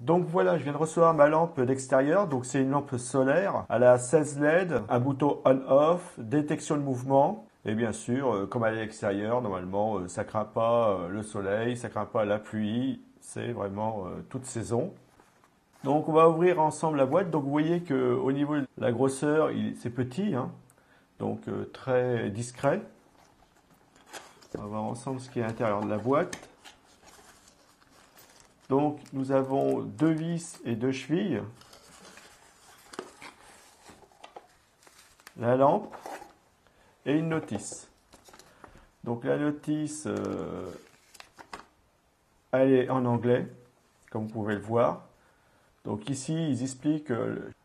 Donc voilà, je viens de recevoir ma lampe d'extérieur. Donc c'est une lampe solaire. Elle a 16 LED, un bouton on-off, détection de mouvement. Et bien sûr, comme elle est à l'extérieur, normalement, ça craint pas le soleil, ça craint pas la pluie. C'est vraiment toute saison. Donc on va ouvrir ensemble la boîte. Donc vous voyez que au niveau de la grosseur, c'est petit, hein, donc très discret. On va voir ensemble ce qui est à l'intérieur de la boîte. Donc nous avons deux vis et deux chevilles, la lampe et une notice. Donc la notice, elle est en anglais, comme vous pouvez le voir. Donc ici, ils expliquent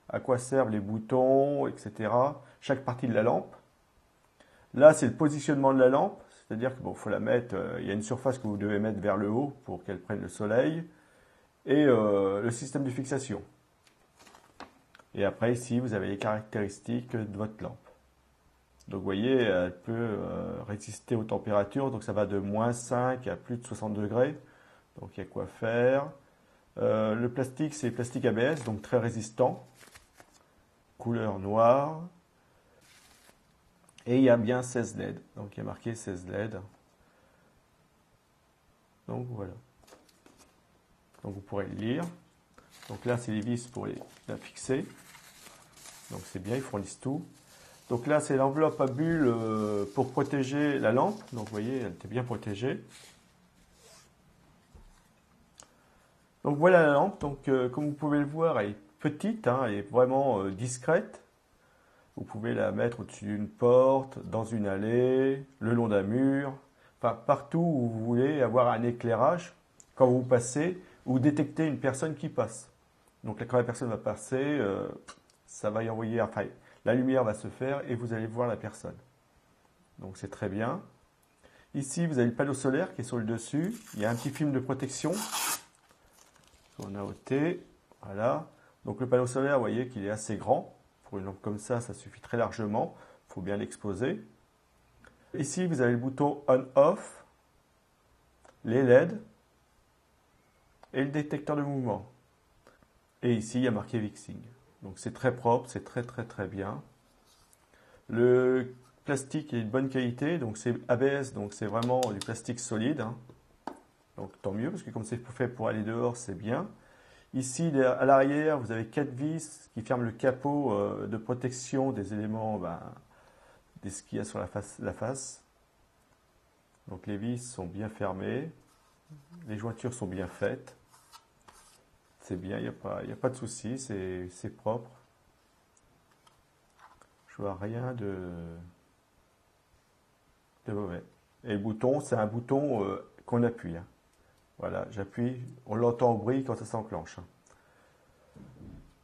à quoi servent les boutons, etc. Chaque partie de la lampe. Là, c'est le positionnement de la lampe, c'est-à-dire qu'il faut la mettre, il y a une surface que vous devez mettre vers le haut pour qu'elle prenne le soleil. Et le système de fixation. Et après, ici, vous avez les caractéristiques de votre lampe. Donc, vous voyez, elle peut résister aux températures. Donc, ça va de -5 à plus de 60 degrés. Donc, il y a quoi faire. Le plastique, c'est plastique ABS, donc très résistant. Couleur noire. Et il y a bien 16 LED. Donc, il y a marqué 16 LED. Donc, voilà. Donc, vous pourrez le lire. Donc là, c'est les vis pour la fixer. Donc c'est bien, ils fournissent tout. Donc là, c'est l'enveloppe à bulles pour protéger la lampe. Donc vous voyez, elle était bien protégée. Donc voilà la lampe. Donc comme vous pouvez le voir, elle est petite, hein, elle est vraiment discrète. Vous pouvez la mettre au-dessus d'une porte, dans une allée, le long d'un mur, enfin partout où vous voulez avoir un éclairage quand vous passez ou détecter une personne qui passe. Donc là, quand la personne va passer, ça va y envoyer, enfin, la lumière va se faire et vous allez voir la personne. Donc c'est très bien. Ici, vous avez le panneau solaire qui est sur le dessus. Il y a un petit film de protection qu'on a ôté. Voilà. Donc le panneau solaire, vous voyez qu'il est assez grand. Pour une lampe comme ça suffit très largement. Il faut bien l'exposer. Ici, vous avez le bouton on-off, les LED et le détecteur de mouvement. Et ici, il y a marqué Vixing. Donc c'est très propre, c'est très bien. Le plastique est de bonne qualité, donc c'est ABS, donc c'est vraiment du plastique solide, hein. Donc tant mieux, parce que comme c'est fait pour aller dehors, c'est bien. Ici, à l'arrière, vous avez 4 vis qui ferment le capot de protection des éléments, de ce qu'il y a sur la face. Donc les vis sont bien fermées, les jointures sont bien faites. C'est bien, il n'y a pas de souci, c'est propre. Je vois rien de mauvais. Et le bouton, c'est un bouton qu'on appuie, hein. Voilà, j'appuie, on l'entend au bruit quand ça s'enclenche.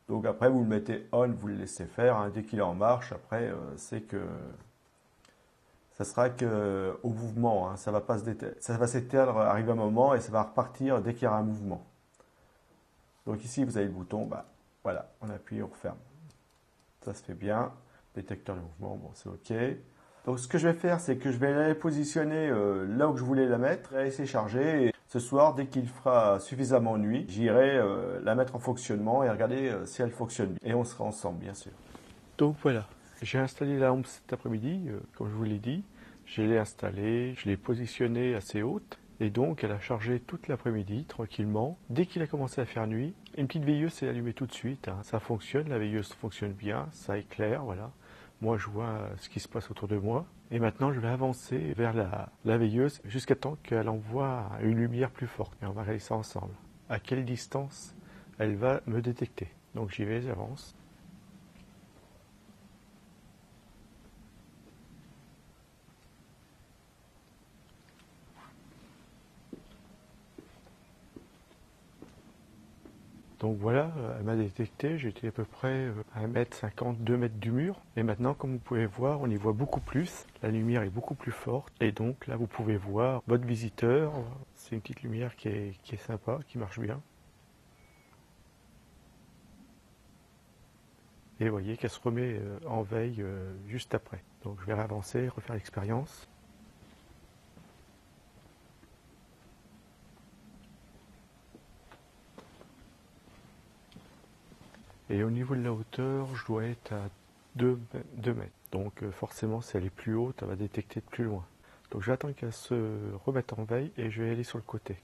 Donc après, vous le mettez on, vous le laissez faire, hein. Dès qu'il est en marche, après, c'est que ça sera que au mouvement, hein. Ça va s'éteindre, arriver un moment et ça va repartir dès qu'il y aura un mouvement. Donc ici, vous avez le bouton, voilà, on appuie, on referme. Ça se fait bien. Détecteur de mouvement, bon, c'est OK. Donc ce que je vais faire, c'est que je vais aller positionner là où je voulais la mettre, et laisser charger. Et ce soir, dès qu'il fera suffisamment nuit, j'irai la mettre en fonctionnement et regarder si elle fonctionne bien. Et on sera ensemble, bien sûr. Donc voilà, j'ai installé la lampe cet après-midi, comme je vous l'ai dit. Je l'ai installée, je l'ai positionnée assez haute. Et donc, elle a chargé toute l'après-midi, tranquillement. Dès qu'il a commencé à faire nuit, une petite veilleuse s'est allumée tout de suite, hein. Ça fonctionne, la veilleuse fonctionne bien, ça éclaire, voilà. Moi, je vois ce qui se passe autour de moi. Et maintenant, je vais avancer vers la veilleuse jusqu'à temps qu'elle envoie une lumière plus forte. Et on va regarder ça ensemble. À quelle distance elle va me détecter. Donc j'y vais, j'avance. Donc voilà, elle m'a détecté, j'étais à peu près à 1,50 m, 2 mètres du mur. Et maintenant, comme vous pouvez voir, on y voit beaucoup plus. La lumière est beaucoup plus forte. Et donc là, vous pouvez voir votre visiteur. C'est une petite lumière qui est sympa, qui marche bien. Et vous voyez qu'elle se remet en veille juste après. Donc je vais avancer, refaire l'expérience. Et au niveau de la hauteur, je dois être à 2 mètres. Donc forcément, si elle est plus haute, elle va détecter de plus loin. Donc j'attends qu'elle se remette en veille et je vais aller sur le côté.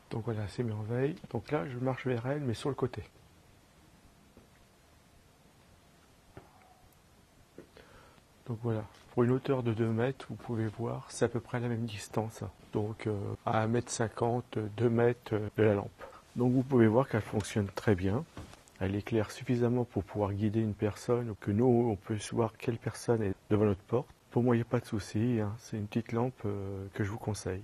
Donc voilà, c'est mis en veille. Donc là, je marche vers elle, mais sur le côté. Donc voilà, pour une hauteur de 2 mètres, vous pouvez voir, c'est à peu près la même distance. Donc à 1,50 m, 2 mètres de la lampe. Donc vous pouvez voir qu'elle fonctionne très bien. Elle éclaire suffisamment pour pouvoir guider une personne, que nous, on peut voir quelle personne est devant notre porte. Pour moi, il n'y a pas de souci, hein. C'est une petite lampe que je vous conseille.